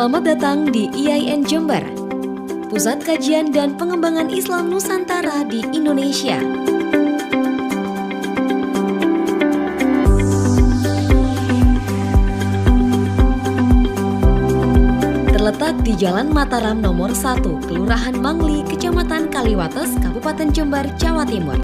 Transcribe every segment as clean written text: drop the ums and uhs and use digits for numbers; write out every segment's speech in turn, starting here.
Selamat datang di IAIN Jember, Pusat Kajian dan Pengembangan Islam Nusantara di Indonesia. Terletak di Jalan Mataram nomor 1, Kelurahan Mangli, Kecamatan Kaliwates, Kabupaten Jember, Jawa Timur.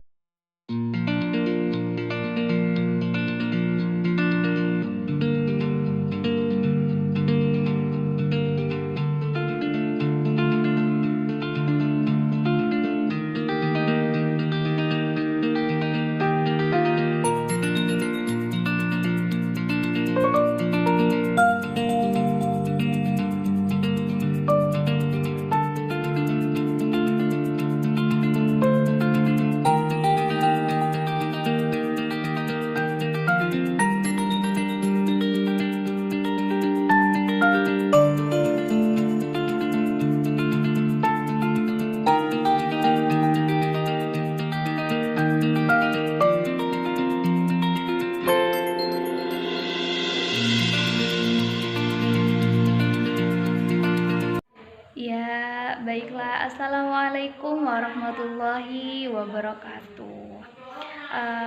Ya, baiklah. Assalamualaikum warahmatullahi wabarakatuh.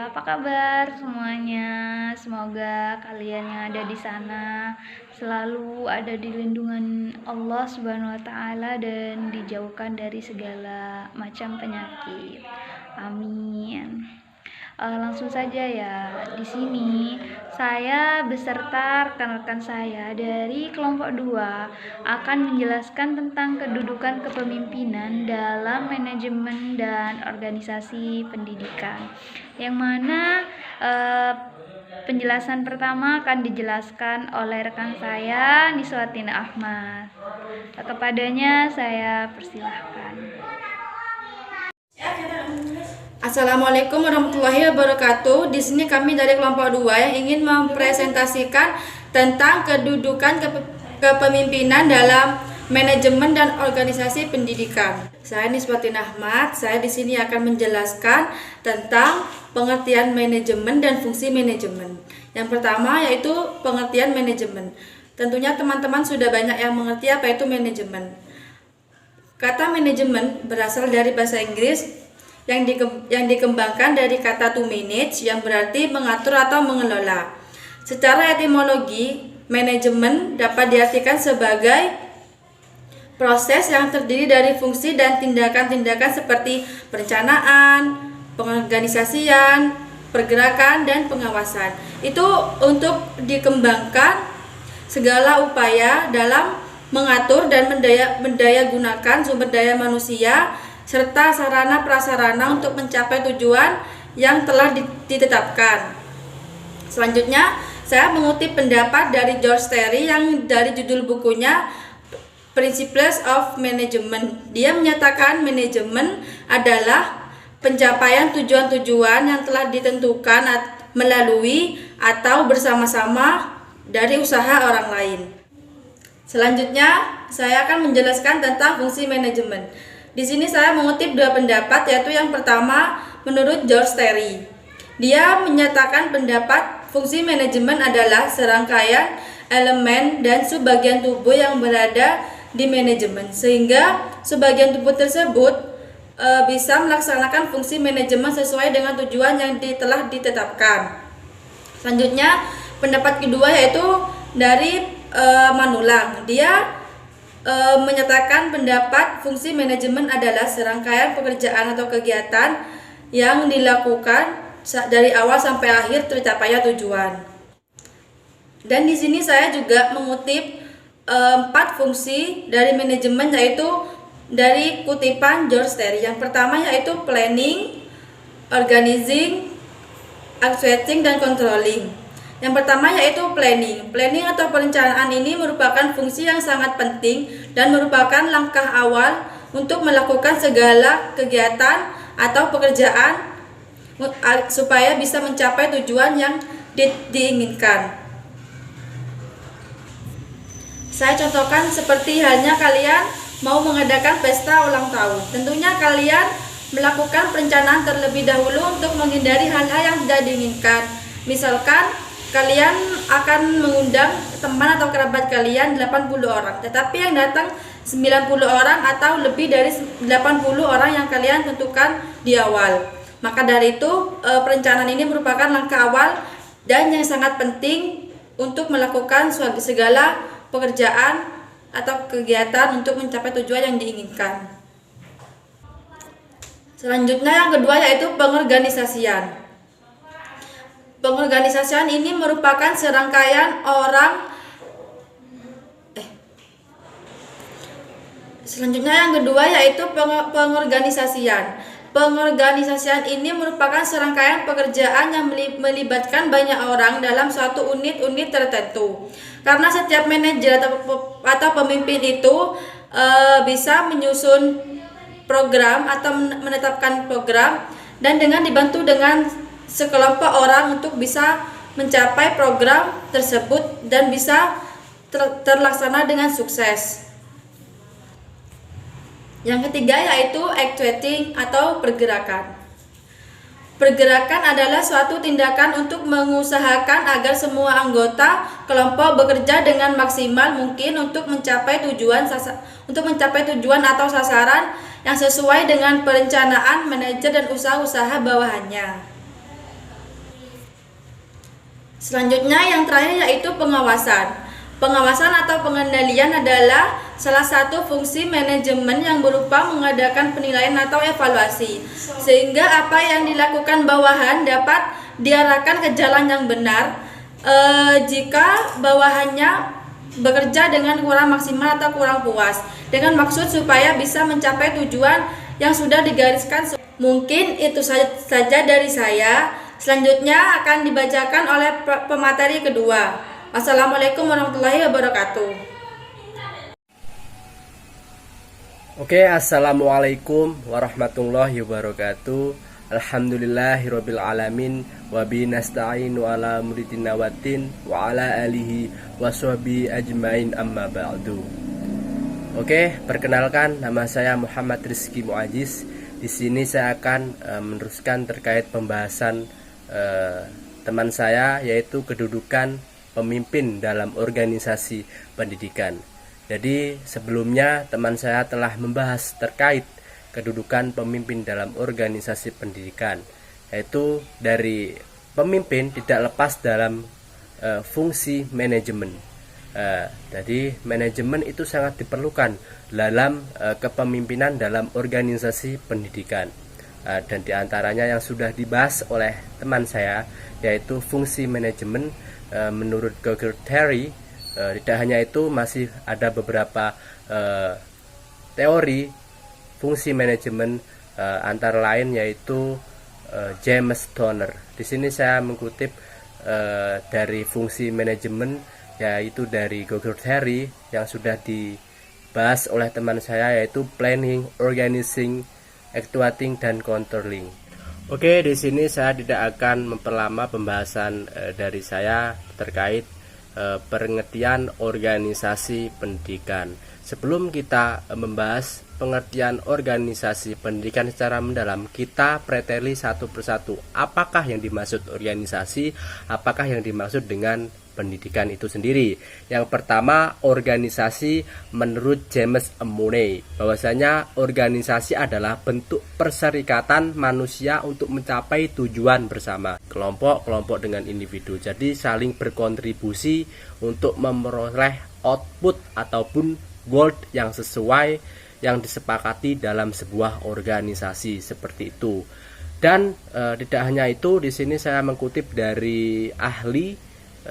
Apa kabar semuanya? Semoga kalian yang ada di sana selalu ada di lindungan Allah Subhanahu wa taala dan dijauhkan dari segala macam penyakit. Amin. Langsung saja ya. Di sini saya beserta rekan-rekan saya dari kelompok 2 akan menjelaskan tentang kedudukan kepemimpinan dalam manajemen dan organisasi pendidikan. Yang mana penjelasan pertama akan dijelaskan oleh rekan saya Niswatin Ahmad. Kepadanya saya persilahkan. Assalamualaikum warahmatullahi wabarakatuh. Di sini kami dari kelompok 2 yang ingin mempresentasikan tentang kedudukan kepemimpinan dalam manajemen dan organisasi pendidikan. Saya Niswatin Ahmad. Saya di sini akan menjelaskan tentang pengertian manajemen dan fungsi manajemen. Yang pertama yaitu pengertian manajemen. Tentunya teman-teman sudah banyak yang mengerti apa itu manajemen. Kata manajemen berasal dari bahasa Inggris yang dikembangkan dari kata to manage yang berarti mengatur atau mengelola. Secara etimologi, manajemen dapat diartikan sebagai proses yang terdiri dari fungsi dan tindakan-tindakan seperti perencanaan, pengorganisasian, pergerakan, dan pengawasan. Itu untuk dikembangkan segala upaya dalam mengatur dan mendaya gunakan sumber daya manusia serta sarana prasarana untuk mencapai tujuan yang telah ditetapkan. Selanjutnya, saya mengutip pendapat dari George Terry yang dari judul bukunya Principles of Management. Dia menyatakan manajemen adalah pencapaian tujuan-tujuan yang telah ditentukan melalui atau bersama-sama dari usaha orang lain. Selanjutnya, saya akan menjelaskan tentang fungsi manajemen. Di sini saya mengutip 2 pendapat, yaitu yang pertama menurut George Terry. Dia menyatakan pendapat fungsi manajemen adalah serangkaian elemen dan subbagian tubuh yang berada di manajemen, sehingga subbagian tubuh tersebut bisa melaksanakan fungsi manajemen sesuai dengan tujuan yang telah ditetapkan. Selanjutnya, pendapat kedua yaitu dari Manulang. Dia menyatakan pendapat fungsi manajemen adalah serangkaian pekerjaan atau kegiatan yang dilakukan dari awal sampai akhir tercapainya tujuan. Dan di sini saya juga mengutip 4 fungsi dari manajemen, yaitu dari kutipan George Terry. Yang pertama yaitu planning, organizing, executing, dan controlling. Yang pertama yaitu planning. Planning atau perencanaan ini merupakan fungsi yang sangat penting dan merupakan langkah awal untuk melakukan segala kegiatan atau pekerjaan supaya bisa mencapai tujuan yang diinginkan. Saya contohkan seperti halnya kalian mau mengadakan pesta ulang tahun. Tentunya kalian melakukan perencanaan terlebih dahulu untuk menghindari hal-hal yang tidak diinginkan. Misalkan kalian akan mengundang teman atau kerabat kalian 80 orang, tetapi yang datang 90 orang atau lebih dari 80 orang yang kalian tentukan di awal. Maka dari itu perencanaan ini merupakan langkah awal dan yang sangat penting untuk melakukan segala pekerjaan atau kegiatan untuk mencapai tujuan yang diinginkan. Selanjutnya yang kedua yaitu pengorganisasian. Pengorganisasian ini merupakan serangkaian orang Selanjutnya yang kedua yaitu pengorganisasian. Pengorganisasian ini merupakan serangkaian pekerjaan yang melibatkan banyak orang dalam suatu unit-unit tertentu. Karena setiap manajer atau pemimpin itu bisa menyusun program atau menetapkan program, dan dengan dibantu dengan sekelompok orang untuk bisa mencapai program tersebut dan bisa terlaksana dengan sukses. Yang ketiga yaitu actuating atau pergerakan. Pergerakan adalah suatu tindakan untuk mengusahakan agar semua anggota kelompok bekerja dengan maksimal mungkin untuk mencapai tujuan atau sasaran yang sesuai dengan perencanaan manajer dan usaha-usaha bawahannya. Selanjutnya yang terakhir yaitu pengawasan. Pengawasan atau pengendalian adalah salah satu fungsi manajemen yang berupa mengadakan penilaian atau evaluasi, sehingga apa yang dilakukan bawahan dapat diarahkan ke jalan yang benar. Jika bawahannya bekerja dengan kurang maksimal atau kurang puas, dengan maksud supaya bisa mencapai tujuan yang sudah digariskan. Mungkin itu saja dari saya. Selanjutnya akan dibacakan oleh pemateri kedua. Wassalamualaikum warahmatullahi wabarakatuh. Oke, assalamualaikum warahmatullahi wabarakatuh. Alhamdulillahirabbil alamin wa bi nasta'inu ala muridina watin wa ala alihi washabi ajmain amma ba'du. Oke, perkenalkan, nama saya Muhammad Rizky Muajiz. Di sini saya akan meneruskan terkait pembahasan teman saya, yaitu kedudukan pemimpin dalam organisasi pendidikan. Jadi sebelumnya teman saya telah membahas terkait kedudukan pemimpin dalam organisasi pendidikan, yaitu dari pemimpin tidak lepas dalam fungsi manajemen. Jadi manajemen itu sangat diperlukan dalam kepemimpinan dalam organisasi pendidikan. Dan diantaranya yang sudah dibahas oleh teman saya, yaitu fungsi manajemen menurut Gogurt Theory. Tidak hanya itu, masih ada beberapa teori fungsi manajemen, antara lain yaitu James Donner. Di sini saya mengutip dari fungsi manajemen, yaitu dari Gogurt Theory yang sudah dibahas oleh teman saya, yaitu planning, organizing, actuating, dan controlling. Oke, di sini saya tidak akan memperlama pembahasan dari saya terkait pengertian organisasi pendidikan. Sebelum kita membahas pengertian organisasi pendidikan secara mendalam, kita preteli satu persatu. Apakah yang dimaksud organisasi? Apakah yang dimaksud dengan pendidikan itu sendiri? Yang pertama, organisasi menurut James Money, bahwasanya organisasi adalah bentuk perserikatan manusia untuk mencapai tujuan bersama, kelompok-kelompok dengan individu. Jadi saling berkontribusi untuk memperoleh output ataupun goal yang sesuai yang disepakati dalam sebuah organisasi, seperti itu. Dan tidak hanya itu, di sini saya mengutip dari ahli,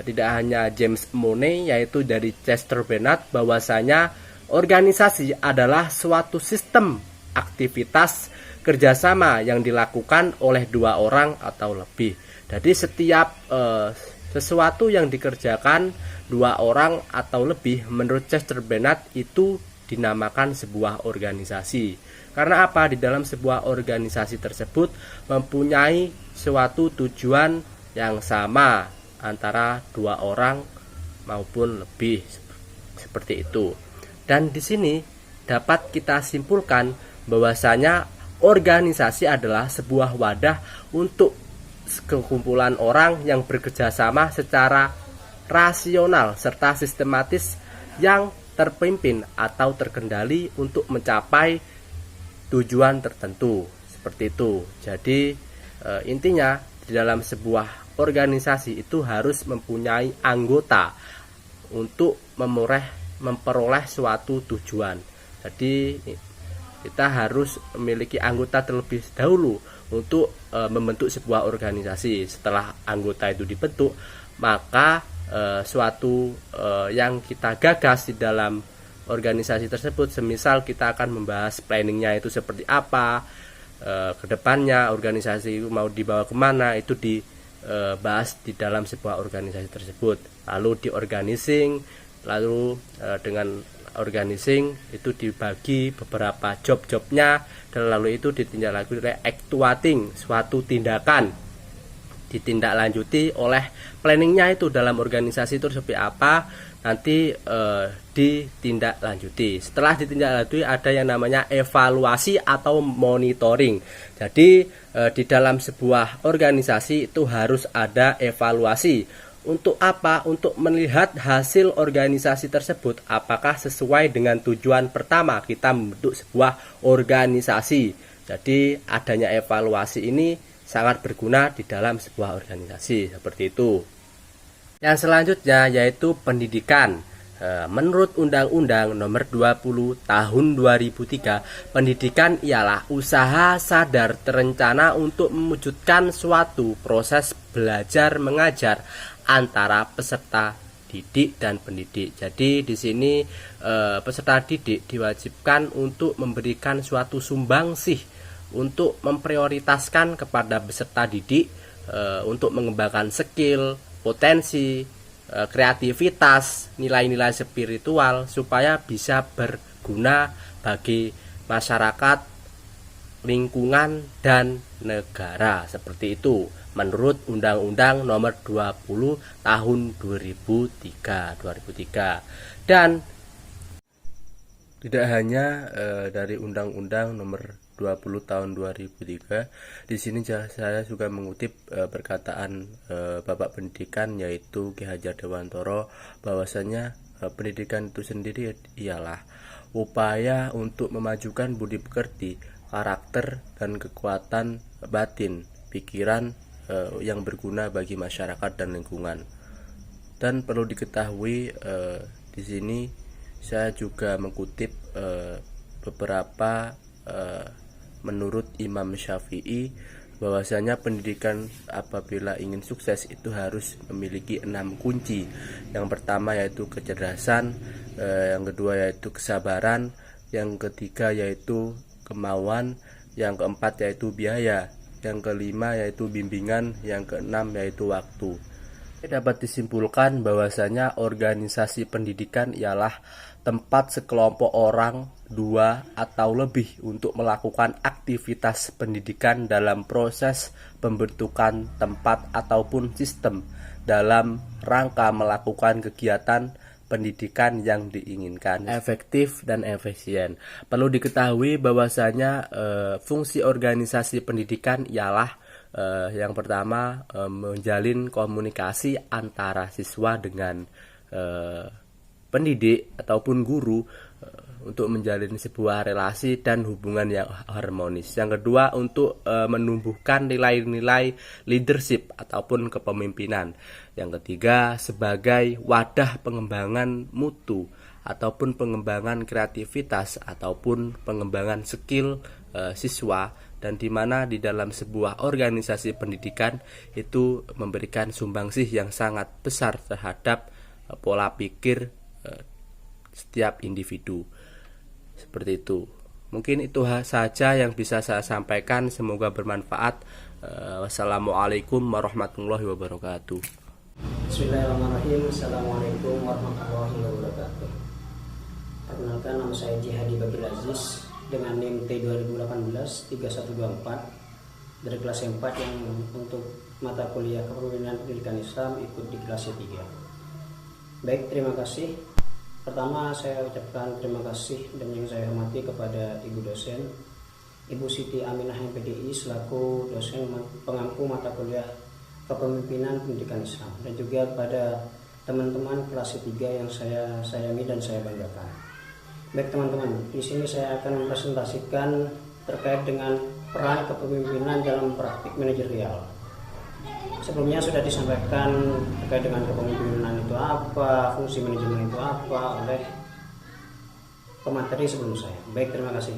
tidak hanya James Money, yaitu dari Chester Bennett, bahwasanya organisasi adalah suatu sistem aktivitas kerjasama yang dilakukan oleh dua orang atau lebih. Jadi setiap sesuatu yang dikerjakan dua orang atau lebih, menurut Chester Bennett itu dinamakan sebuah organisasi. Karena apa? Di dalam sebuah organisasi tersebut mempunyai suatu tujuan yang sama antara dua orang maupun lebih, seperti itu. Dan di sini dapat kita simpulkan bahwasanya organisasi adalah sebuah wadah untuk sekumpulan orang yang bekerja sama secara rasional serta sistematis yang terpimpin atau terkendali untuk mencapai tujuan tertentu. Seperti itu. Jadi intinya di dalam sebuah organisasi itu harus mempunyai anggota untuk memperoleh suatu tujuan. Jadi kita harus memiliki anggota terlebih dahulu untuk membentuk sebuah organisasi. Setelah anggota itu dibentuk, maka suatu yang kita gagas di dalam organisasi tersebut, semisal kita akan membahas planningnya itu seperti apa, kedepannya organisasi itu mau dibawa kemana, itu dibahas di dalam sebuah organisasi tersebut. Lalu diorganising, lalu dengan organizing itu dibagi beberapa job-jobnya, dan lalu itu ditindaklanjuti oleh actuating, suatu tindakan ditindaklanjuti oleh planningnya itu dalam organisasi itu seperti apa, nanti ditindaklanjuti. Setelah ditindaklanjuti ada yang namanya evaluasi atau monitoring. Jadi di dalam sebuah organisasi itu harus ada evaluasi. Untuk apa? Untuk melihat hasil organisasi tersebut apakah sesuai dengan tujuan pertama kita membentuk sebuah organisasi. Jadi adanya evaluasi ini sangat berguna di dalam sebuah organisasi, seperti itu. Yang selanjutnya yaitu pendidikan. Menurut Undang-Undang Nomor 20 Tahun 2003, pendidikan ialah usaha sadar terencana untuk mewujudkan suatu proses belajar mengajar antara peserta didik dan pendidik. Jadi di sini peserta didik diwajibkan untuk memberikan suatu sumbangsih untuk memprioritaskan kepada peserta didik untuk mengembangkan skill, potensi, kreativitas, nilai-nilai spiritual supaya bisa berguna bagi masyarakat, lingkungan, dan negara. Seperti itu menurut Undang-Undang Nomor 20 Tahun 2003. Dan tidak hanya dari Undang-Undang Nomor 20 Tahun 2003, di sini saya juga mengutip perkataan Bapak Pendidikan yaitu Ki Hajar Dewantoro, bahwasanya pendidikan itu sendiri ialah upaya untuk memajukan budi pekerti, karakter, dan kekuatan batin, pikiran yang berguna bagi masyarakat dan lingkungan. Dan perlu diketahui di sini saya juga mengutip beberapa menurut Imam Syafi'i, bahwasanya pendidikan apabila ingin sukses itu harus memiliki 6 kunci. Yang pertama yaitu kecerdasan, yang kedua yaitu kesabaran, yang ketiga yaitu kemauan, yang keempat yaitu biaya, yang kelima yaitu bimbingan, yang keenam yaitu waktu. Dapat disimpulkan bahwasanya organisasi pendidikan ialah tempat sekelompok orang, 2 atau lebih untuk melakukan aktivitas pendidikan dalam proses pembentukan tempat ataupun sistem dalam rangka melakukan kegiatan pendidikan yang diinginkan efektif dan efisien. Perlu diketahui bahwasanya fungsi organisasi pendidikan ialah yang pertama menjalin komunikasi antara siswa dengan pendidik ataupun guru untuk menjalin sebuah relasi dan hubungan yang harmonis. Yang kedua untuk menumbuhkan nilai-nilai leadership ataupun kepemimpinan. Yang ketiga sebagai wadah pengembangan mutu ataupun pengembangan kreativitas ataupun pengembangan skill siswa, dan di mana di dalam sebuah organisasi pendidikan itu memberikan sumbangsih yang sangat besar terhadap pola pikir setiap individu. Seperti itu. Mungkin itu saja yang bisa saya sampaikan, semoga bermanfaat. Wassalamualaikum warahmatullahi wabarakatuh. Bismillahirrahmanirrahim. Assalamualaikum warahmatullahi wabarakatuh. Perkenalkan, nama saya Jihadi Bagil Aziz dengan NIM T2018-3124 dari kelas 4 yang untuk mata kuliah kepemimpinan pendidikan Islam ikut di kelas 3. Baik, terima kasih. Pertama saya ucapkan terima kasih dan yang saya hormati kepada Ibu dosen Ibu Siti Aminah MPDI selaku dosen pengampu mata kuliah Kepemimpinan Pendidikan Islam, dan juga pada teman-teman kelas 3 yang saya sayangi dan saya banggakan. Baik teman-teman, di sini saya akan mempresentasikan terkait dengan peran kepemimpinan dalam praktik manajerial. Sebelumnya sudah disampaikan terkait dengan kepemimpinan itu apa, fungsi manajemen itu apa oleh pemateri sebelum saya. Baik, terima kasih.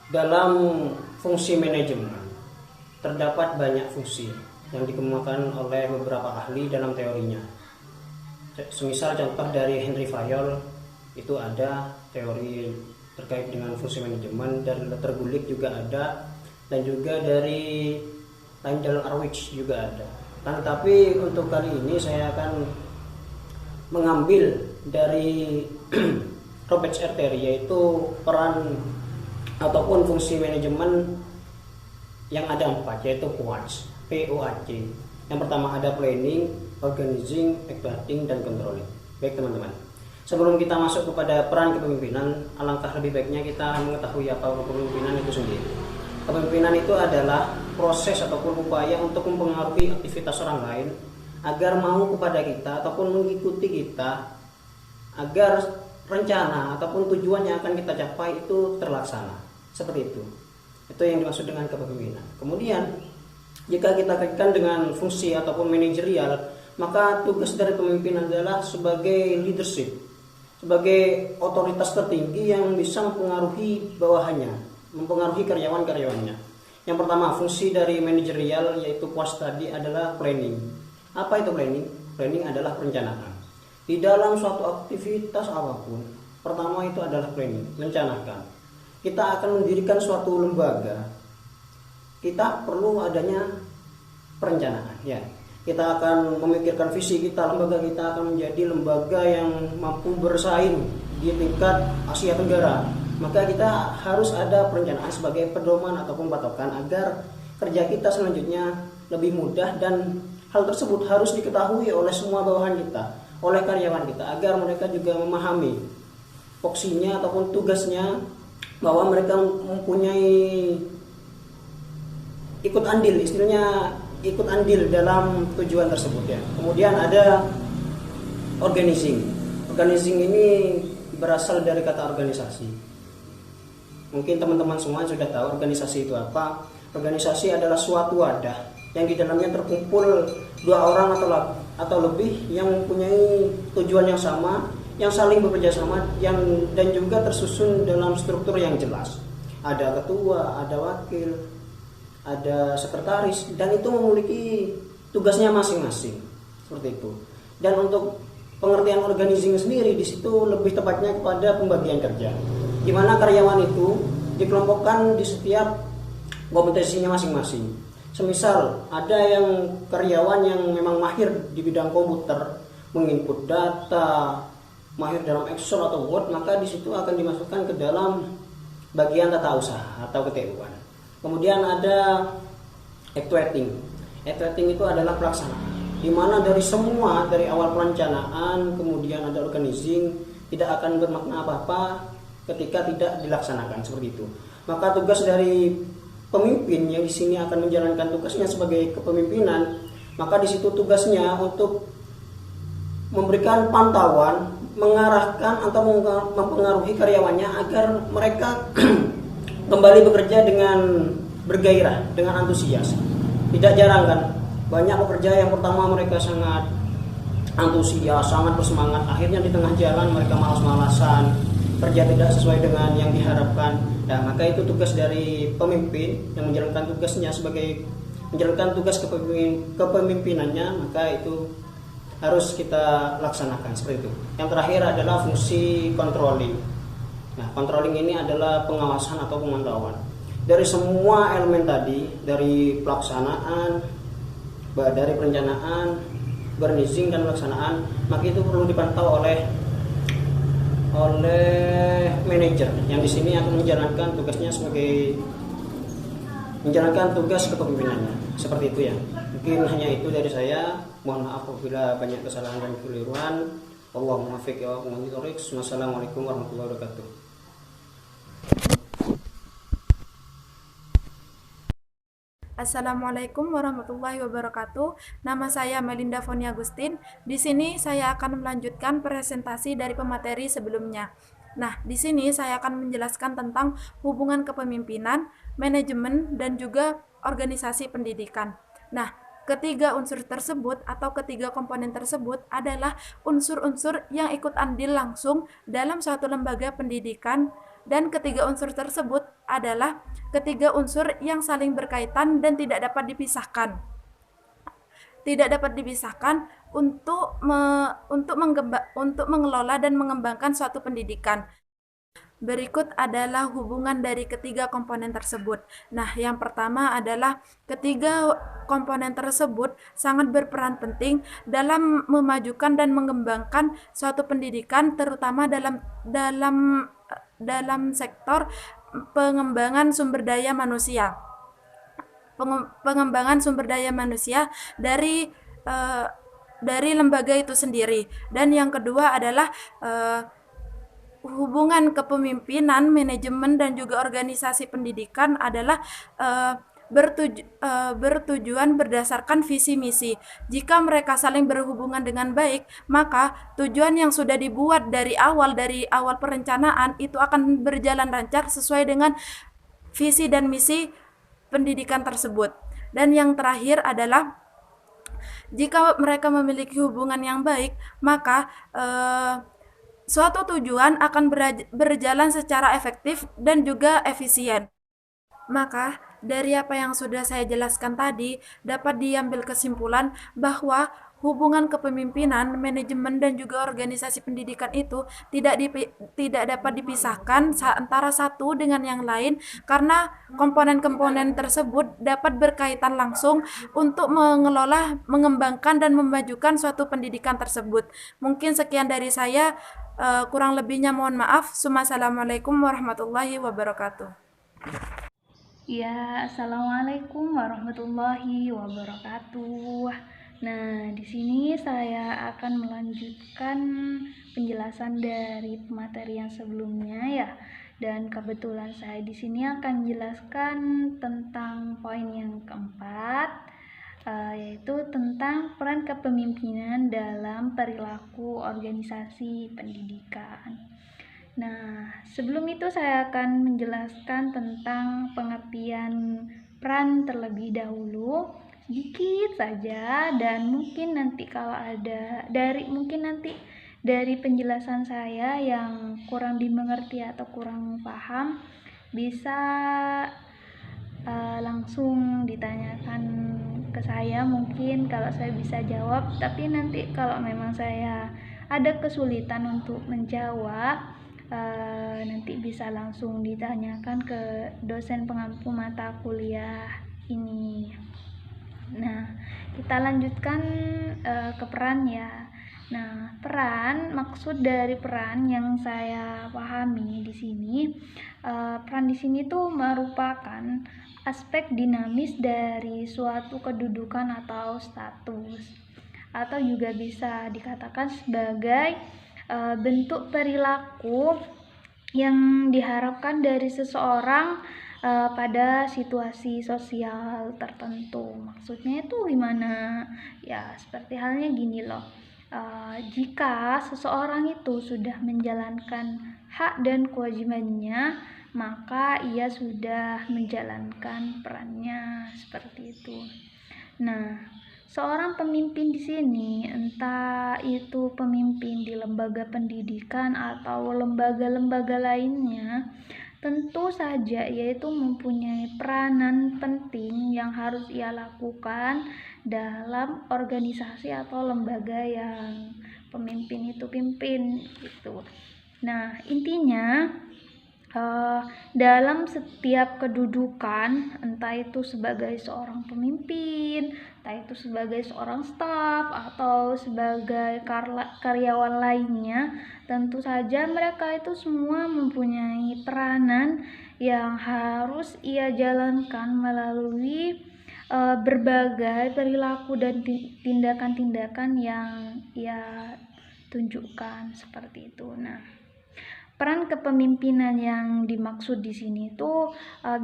Dalam fungsi manajemen terdapat banyak fungsi yang dikemukakan oleh beberapa ahli dalam teorinya. Semisal contoh dari Henry Fayol, itu ada teori terkait dengan fungsi manajemen, dan Lettergulick juga ada, dan juga dari Lyndall Arwich juga ada. Tetapi untuk kali ini saya akan mengambil dari Robert R. Terry, yaitu peran ataupun fungsi manajemen yang ada 4, yaitu POAC. Yang pertama ada planning, organizing, executing, dan controlling. Baik teman-teman, sebelum kita masuk kepada peran kepemimpinan, alangkah lebih baiknya kita mengetahui apa kepemimpinan itu sendiri. Kepemimpinan itu adalah proses ataupun upaya untuk mempengaruhi aktivitas orang lain agar mau kepada kita ataupun mengikuti kita, agar rencana ataupun tujuan yang akan kita capai itu terlaksana. Seperti itu. Itu yang dimaksud dengan kepemimpinan. Kemudian, jika kita kaitkan dengan fungsi ataupun manajerial, maka tugas dari pemimpin adalah sebagai leadership, sebagai otoritas tertinggi yang bisa mempengaruhi bawahannya, mempengaruhi karyawan-karyawannya. Yang pertama, fungsi dari manajerial yaitu POAC tadi adalah planning. Apa itu planning? Planning adalah perencanaan. Di dalam suatu aktivitas apapun, pertama itu adalah planning, merencanakan. Kita akan mendirikan suatu lembaga, kita perlu adanya perencanaan, ya. Kita akan memikirkan visi kita, lembaga kita akan menjadi lembaga yang mampu bersaing di tingkat Asia Tenggara. Maka kita harus ada perencanaan sebagai pedoman ataupun patokan agar kerja kita selanjutnya lebih mudah, dan hal tersebut harus diketahui oleh semua bawahan kita, oleh karyawan kita, agar mereka juga memahami fungsinya ataupun tugasnya, bahwa mereka mempunyai ikut andil, istilahnya ikut andil dalam tujuan tersebut, ya. Kemudian ada organizing. Organizing ini berasal dari kata organisasi. Mungkin teman-teman semua sudah tahu organisasi itu apa. Organisasi adalah suatu wadah yang di dalamnya terkumpul 2 orang atau lebih yang mempunyai tujuan yang sama, yang saling bekerja sama, dan juga tersusun dalam struktur yang jelas. Ada ketua, ada wakil, ada sekretaris, dan itu memiliki tugasnya masing-masing. Seperti itu. Dan untuk pengertian organizing sendiri di situ lebih tepatnya kepada pembagian kerja, di mana karyawan itu dikelompokkan di setiap kompetensinya masing-masing. Semisal ada yang karyawan yang memang mahir di bidang komputer, menginput data, mahir dalam Excel atau Word, maka di situ akan dimasukkan ke dalam bagian tata usaha atau keTU-an. Kemudian ada actuating. Actuating itu adalah pelaksanaan, di mana dari awal perencanaan, kemudian ada organizing, tidak akan bermakna apa-apa ketika tidak dilaksanakan, seperti itu. Maka tugas dari pemimpin yang di sini akan menjalankan tugasnya sebagai kepemimpinan, maka di situ tugasnya untuk memberikan pantauan, mengarahkan atau mempengaruhi karyawannya agar mereka kembali bekerja dengan bergairah, dengan antusias. Tidak jarang kan, banyak pekerja yang pertama mereka sangat antusias, sangat bersemangat, akhirnya di tengah jalan mereka malas-malasan, kerja tidak sesuai dengan yang diharapkan. Nah, maka itu tugas dari pemimpin yang menjalankan tugasnya sebagai menjalankan tugas kepemimpinannya, maka itu harus kita laksanakan, seperti itu. Yang terakhir adalah fungsi controlling. Nah, controlling ini adalah pengawasan atau pemantauan dari semua elemen tadi, dari pelaksanaan, dari perencanaan, organizing, dan pelaksanaan. Maka itu perlu dipantau oleh manajer yang di sini akan menjalankan tugasnya sebagai menjalankan tugas kepemimpinannya, seperti itu, ya. Mungkin hanya itu dari saya. Mohon maaf apabila banyak kesalahan dan kekeliruan. Allahumma muwaffiq wa aqim. Wassalamualaikum warahmatullahi wabarakatuh. Assalamualaikum warahmatullahi wabarakatuh. Nama saya Melinda Foni Agustin. Di sini saya akan melanjutkan presentasi dari pemateri sebelumnya. Nah, di sini saya akan menjelaskan tentang hubungan kepemimpinan, manajemen, dan juga organisasi pendidikan. Nah, ketiga unsur tersebut atau ketiga komponen tersebut adalah unsur-unsur yang ikut andil langsung dalam suatu lembaga pendidikan, dan ketiga unsur tersebut adalah ketiga unsur yang saling berkaitan dan tidak dapat dipisahkan. Tidak dapat dipisahkan untuk mengelola dan mengembangkan suatu pendidikan. Berikut adalah hubungan dari ketiga komponen tersebut. Nah, yang pertama adalah ketiga komponen tersebut sangat berperan penting dalam memajukan dan mengembangkan suatu pendidikan, terutama dalam sektor pengembangan sumber daya manusia. Pengembangan sumber daya manusia dari lembaga itu sendiri. Dan yang kedua adalah hubungan kepemimpinan, manajemen, dan juga organisasi pendidikan adalah bertujuan berdasarkan visi misi. Jika mereka saling berhubungan dengan baik, maka tujuan yang sudah dibuat dari awal perencanaan itu akan berjalan lancar sesuai dengan visi dan misi pendidikan tersebut. Dan yang terakhir adalah jika mereka memiliki hubungan yang baik, maka suatu tujuan akan berjalan secara efektif dan juga efisien. Maka, dari apa yang sudah saya jelaskan tadi, dapat diambil kesimpulan bahwa hubungan kepemimpinan, manajemen, dan juga organisasi pendidikan itu tidak dapat dipisahkan antara satu dengan yang lain, karena komponen-komponen tersebut dapat berkaitan langsung untuk mengelola, mengembangkan, dan memajukan suatu pendidikan tersebut. Mungkin sekian dari saya, kurang lebihnya mohon maaf. Assalamualaikum warahmatullahi wabarakatuh. Ya, assalamualaikum warahmatullahi wabarakatuh. Nah, di sini saya akan melanjutkan penjelasan dari pemateri yang sebelumnya ya. Dan kebetulan saya di sini akan menjelaskan tentang poin yang keempat, yaitu tentang peran kepemimpinan dalam perilaku organisasi pendidikan. Nah, sebelum itu saya akan menjelaskan tentang pengertian peran terlebih dahulu, sedikit saja, dan mungkin nanti kalau ada dari penjelasan saya yang kurang dimengerti atau kurang paham, bisa langsung ditanyakan ke saya, mungkin kalau saya bisa jawab. Tapi nanti kalau memang saya ada kesulitan untuk menjawab, nanti bisa langsung ditanyakan ke dosen pengampu mata kuliah ini. Nah, kita lanjutkan ke peran ya. Nah, maksud dari peran yang saya pahami di sini, peran di sini tuh merupakan aspek dinamis dari suatu kedudukan atau status, atau juga bisa dikatakan sebagai bentuk perilaku yang diharapkan dari seseorang pada situasi sosial tertentu. Maksudnya itu gimana? Ya, seperti halnya gini loh. Jika seseorang itu sudah menjalankan hak dan kewajibannya, maka ia sudah menjalankan perannya, seperti itu. Nah, seorang pemimpin di sini, entah itu pemimpin di lembaga pendidikan atau lembaga-lembaga lainnya, tentu saja yaitu mempunyai peranan penting yang harus ia lakukan dalam organisasi atau lembaga yang pemimpin itu pimpin gitu. Nah, intinya dalam setiap kedudukan, entah itu sebagai seorang pemimpin, entah itu sebagai seorang staf, atau sebagai karyawan lainnya, tentu saja mereka itu semua mempunyai peranan yang harus ia jalankan melalui berbagai perilaku dan tindakan-tindakan yang ia tunjukkan, seperti itu. Nah, Peran kepemimpinan yang dimaksud di sini itu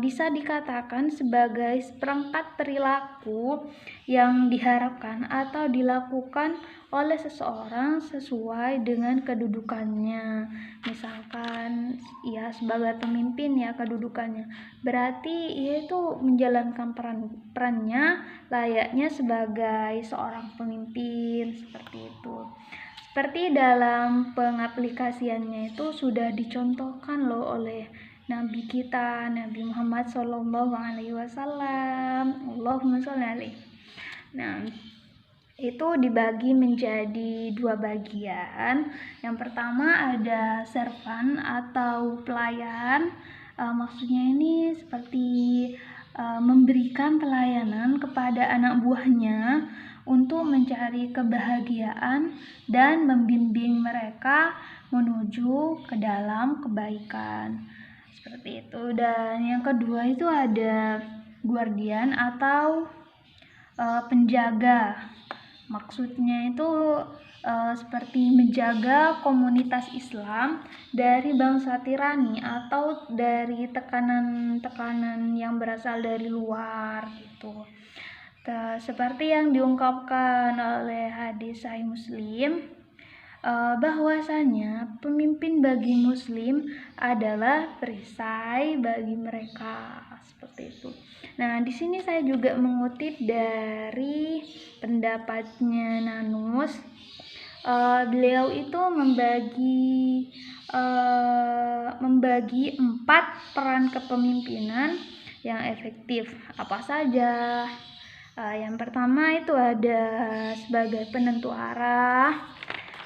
bisa dikatakan sebagai seperangkat perilaku yang diharapkan atau dilakukan oleh seseorang sesuai dengan kedudukannya. Misalkan ya sebagai pemimpin ya kedudukannya, berarti ia itu menjalankan perannya layaknya sebagai seorang pemimpin, seperti itu. Seperti dalam pengaplikasiannya itu sudah dicontohkan loh oleh Nabi kita, Nabi Muhammad Shallallahu Alaihi Wasallam. Allahumma sholli alaihi. Nah, itu dibagi menjadi 2 bagian. Yang pertama ada servan atau pelayan. Maksudnya ini seperti memberikan pelayanan kepada anak buahnya untuk mencari kebahagiaan dan membimbing mereka menuju ke dalam kebaikan, seperti itu. Dan yang kedua itu ada guardian atau penjaga. Maksudnya itu seperti menjaga komunitas Islam dari bangsa tirani atau dari tekanan-tekanan yang berasal dari luar gitu. Seperti yang diungkapkan oleh hadis Sahih Muslim, bahwasanya pemimpin bagi Muslim adalah perisai bagi mereka, seperti itu. Nah, di sini saya juga mengutip dari pendapatnya Nanus. Beliau itu membagi 4 peran kepemimpinan yang efektif. Apa saja? Yang pertama itu ada sebagai penentu arah,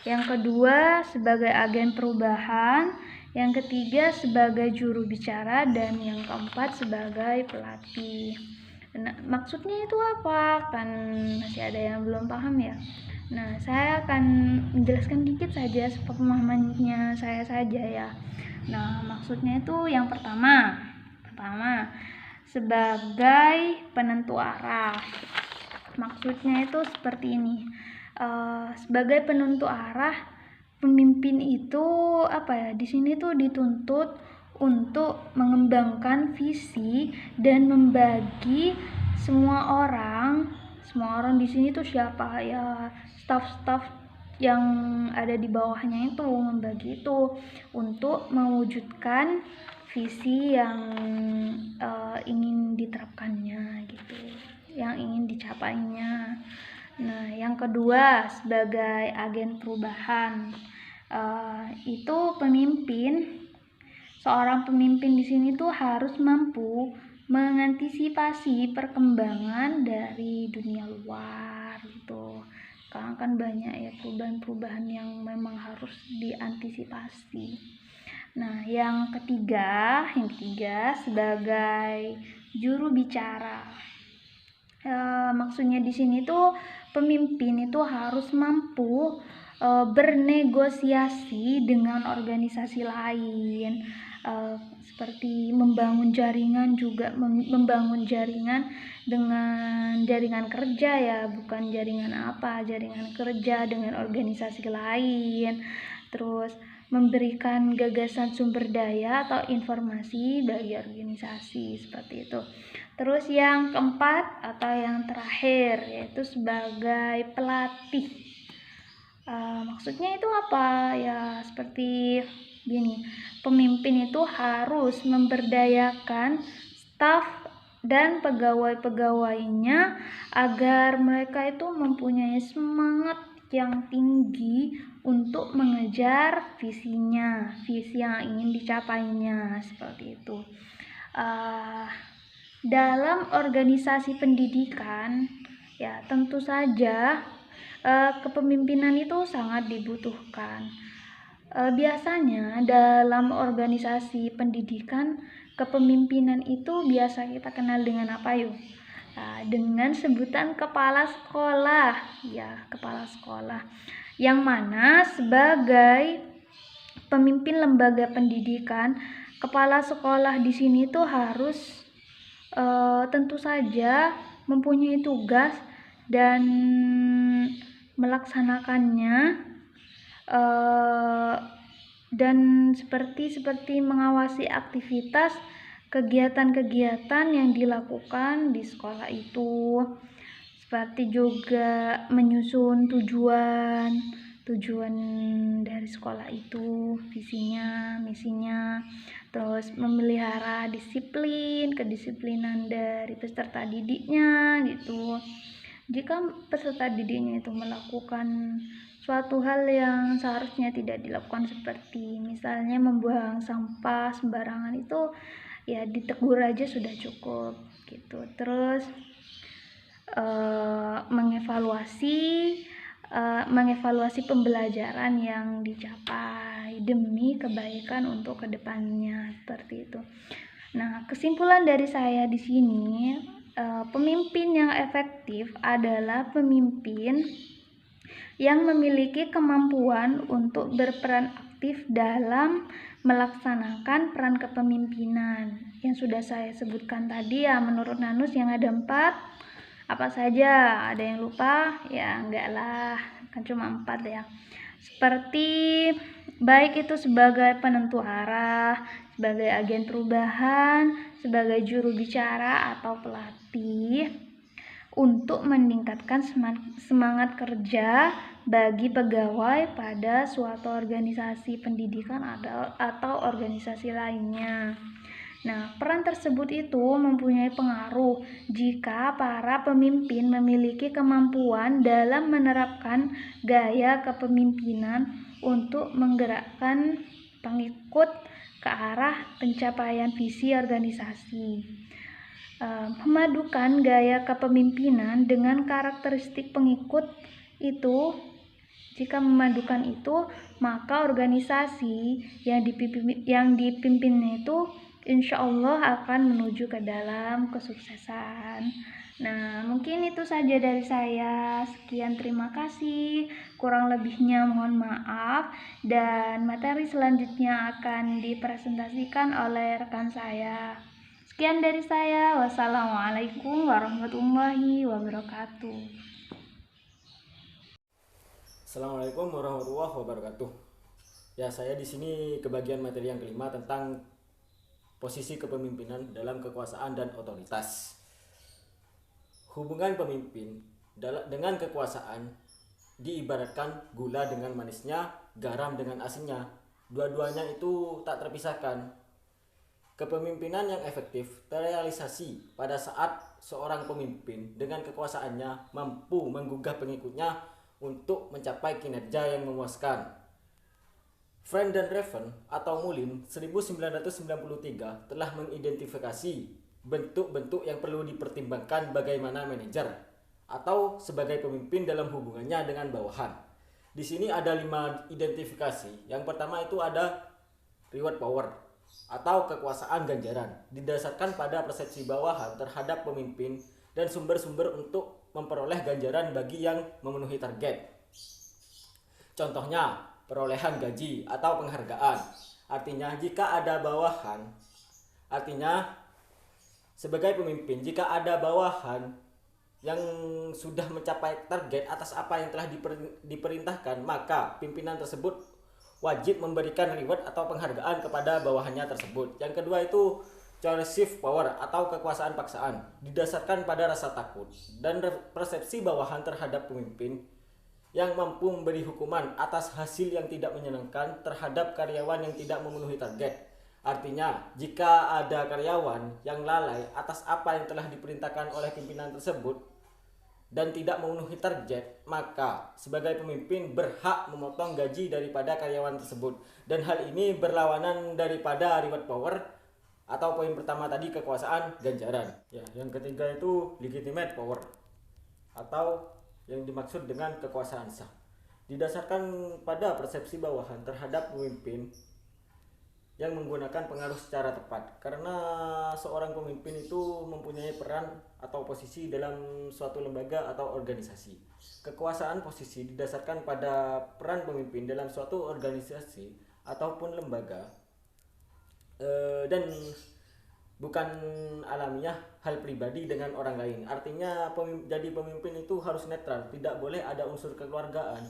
yang kedua sebagai agen perubahan, yang ketiga sebagai juru bicara, dan yang keempat sebagai pelatih. Nah, maksudnya itu apa? Kan masih ada yang belum paham ya. Nah, saya akan menjelaskan dikit saja sepemahamannya saya saja ya. Nah, maksudnya itu yang pertama sebagai penentu arah. Maksudnya itu seperti ini. Sebagai penentu arah, pemimpin itu di sini tuh dituntut untuk mengembangkan visi dan membagi semua orang di sini tuh siapa ya, staf-staf yang ada di bawahnya itu membagi itu untuk mewujudkan visi yang ingin diterapkannya gitu, yang ingin dicapainya. Nah, yang kedua sebagai agen perubahan, itu seorang pemimpin di sini tuh harus mampu mengantisipasi perkembangan dari dunia luar gitu. Sekarang kan banyak ya perubahan-perubahan yang memang harus diantisipasi. Nah, yang ketiga sebagai juru bicara. Maksudnya di sini tuh pemimpin itu harus mampu bernegosiasi dengan organisasi lain, seperti membangun jaringan dengan jaringan kerja ya, bukan jaringan kerja dengan organisasi lain. Terus memberikan gagasan sumber daya atau informasi bagi organisasi, seperti itu. Terus yang keempat atau yang terakhir yaitu sebagai pelatih. Maksudnya itu apa ya, seperti gini, pemimpin itu harus memberdayakan staf dan pegawai-pegawainya agar mereka itu mempunyai semangat yang tinggi untuk mengejar visi yang ingin dicapainya, seperti itu. Dalam organisasi pendidikan ya tentu saja kepemimpinan itu sangat dibutuhkan. Biasanya dalam organisasi pendidikan kepemimpinan itu biasa kita kenal dengan apa yuk? Dengan sebutan kepala sekolah ya, kepala sekolah, yang mana sebagai pemimpin lembaga pendidikan, kepala sekolah di sini tuh harus tentu saja mempunyai tugas dan melaksanakannya dan seperti mengawasi aktivitas kegiatan-kegiatan yang dilakukan di sekolah itu, seperti juga menyusun tujuan dari sekolah itu, visinya, misinya, terus memelihara kedisiplinan dari peserta didiknya gitu. Jika peserta didiknya itu melakukan suatu hal yang seharusnya tidak dilakukan, seperti misalnya membuang sampah sembarangan, itu ya ditegur aja sudah cukup gitu. Terus mengevaluasi pembelajaran yang dicapai demi kebaikan untuk kedepannya, seperti itu. Nah, kesimpulan dari saya di sini, pemimpin yang efektif adalah pemimpin yang memiliki kemampuan untuk berperan aktif dalam melaksanakan peran kepemimpinan yang sudah saya sebutkan tadi ya. Menurut Nanus yang ada 4, apa saja? Ada yang lupa? Ya enggak lah, kan cuma 4 ya. Seperti baik itu sebagai penentu arah, sebagai agen perubahan, sebagai juru bicara atau pelatih, untuk meningkatkan semangat kerja bagi pegawai pada suatu organisasi pendidikan atau organisasi lainnya. Nah, peran tersebut itu mempunyai pengaruh jika para pemimpin memiliki kemampuan dalam menerapkan gaya kepemimpinan untuk menggerakkan pengikut ke arah pencapaian visi organisasi. Memadukan gaya kepemimpinan dengan karakteristik pengikut itu, jika memadukan itu, maka organisasi yang dipimpinnya itu insya Allah akan menuju ke dalam kesuksesan. Nah, mungkin itu saja dari saya. Sekian, terima kasih. Kurang lebihnya mohon maaf, dan materi selanjutnya akan dipresentasikan oleh rekan saya. Sekian dari saya. Wassalamualaikum warahmatullahi wabarakatuh. Assalamualaikum warahmatullahi wabarakatuh. Ya, saya di sini kebagian materi yang kelima tentang posisi kepemimpinan dalam kekuasaan dan otoritas. Hubungan pemimpin dengan kekuasaan diibaratkan gula dengan manisnya, garam dengan asinnya. Dua-duanya itu tak terpisahkan. Kepemimpinan yang efektif terrealisasi pada saat seorang pemimpin dengan kekuasaannya mampu menggugah pengikutnya untuk mencapai kinerja yang memuaskan. Friend dan Raven atau Mullin 1993 telah mengidentifikasi bentuk-bentuk yang perlu dipertimbangkan bagaimana manajer atau sebagai pemimpin dalam hubungannya dengan bawahan. Di sini ada 5 identifikasi. Yang pertama itu ada reward power atau kekuasaan ganjaran, didasarkan pada persepsi bawahan terhadap pemimpin dan sumber-sumber untuk memperoleh ganjaran bagi yang memenuhi target. Contohnya, perolehan gaji atau penghargaan. Artinya, jika ada bawahan, sebagai pemimpin, jika ada bawahan yang sudah mencapai target atas apa yang telah diperintahkan, maka pimpinan tersebut wajib memberikan reward atau penghargaan kepada bawahannya tersebut. Yang kedua itu coercive power atau kekuasaan paksaan, didasarkan pada rasa takut dan persepsi bawahan terhadap pemimpin yang mampu memberi hukuman atas hasil yang tidak menyenangkan terhadap karyawan yang tidak memenuhi target. Artinya, jika ada karyawan yang lalai atas apa yang telah diperintahkan oleh pimpinan tersebut dan tidak memenuhi target, maka sebagai pemimpin berhak memotong gaji daripada karyawan tersebut. Dan hal ini berlawanan daripada reward power atau poin pertama tadi, kekuasaan ganjaran. Ya, yang ketiga itu legitimate power atau yang dimaksud dengan kekuasaan sah, didasarkan pada persepsi bawahan terhadap pemimpin yang menggunakan pengaruh secara tepat. Karena seorang pemimpin itu mempunyai peran atau posisi dalam suatu lembaga atau organisasi. Kekuasaan posisi didasarkan pada peran pemimpin dalam suatu organisasi ataupun lembaga, dan bukan alamiah hal pribadi dengan orang lain. Artinya jadi pemimpin itu harus netral, tidak boleh ada unsur kekeluargaan.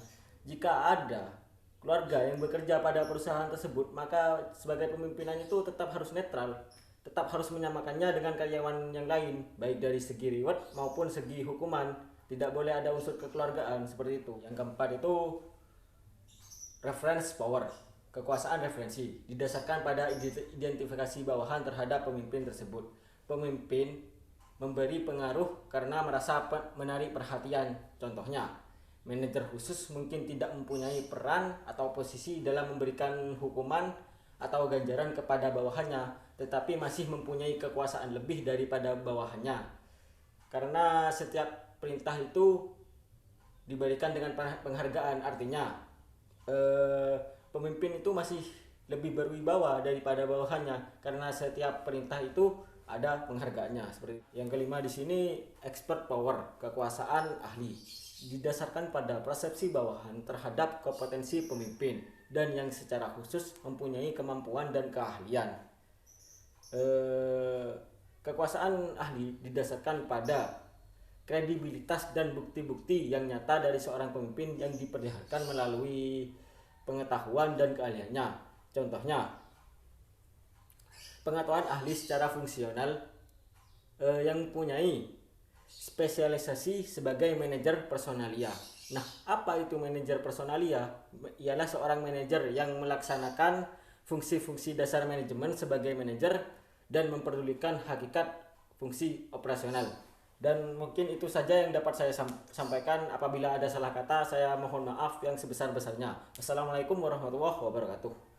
Jika ada keluarga yang bekerja pada perusahaan tersebut, maka sebagai pemimpinan itu tetap harus netral, tetap harus menyamakannya dengan karyawan yang lain, baik dari segi reward maupun segi hukuman. Tidak boleh ada unsur kekeluargaan seperti itu. Yang keempat itu reference power, kekuasaan referensi, didasarkan pada identifikasi bawahan terhadap pemimpin tersebut. Pemimpin memberi pengaruh karena merasa menarik perhatian. Contohnya, manajer khusus mungkin tidak mempunyai peran atau posisi dalam memberikan hukuman atau ganjaran kepada bawahannya, tetapi masih mempunyai kekuasaan lebih daripada bawahannya. Karena setiap perintah itu diberikan dengan penghargaan, artinya pemimpin itu masih lebih berwibawa daripada bawahannya karena setiap perintah itu ada penghargaannya. Seperti yang kelima di sini expert power, kekuasaan ahli, didasarkan pada persepsi bawahan terhadap kompetensi pemimpin dan yang secara khusus mempunyai kemampuan dan keahlian. Kekuasaan ahli didasarkan pada kredibilitas dan bukti-bukti yang nyata dari seorang pemimpin yang diperlihatkan melalui pengetahuan dan keahliannya. Contohnya, pengetahuan ahli secara fungsional yang mempunyai spesialisasi sebagai manajer personalia. Nah, apa itu manajer personalia? Ialah seorang manajer yang melaksanakan fungsi-fungsi dasar manajemen sebagai manajer dan memperdulikan hakikat fungsi operasional. Dan mungkin itu saja yang dapat saya sampaikan. Apabila ada salah kata, saya mohon maaf yang sebesar-besarnya. Wassalamualaikum warahmatullahi wabarakatuh.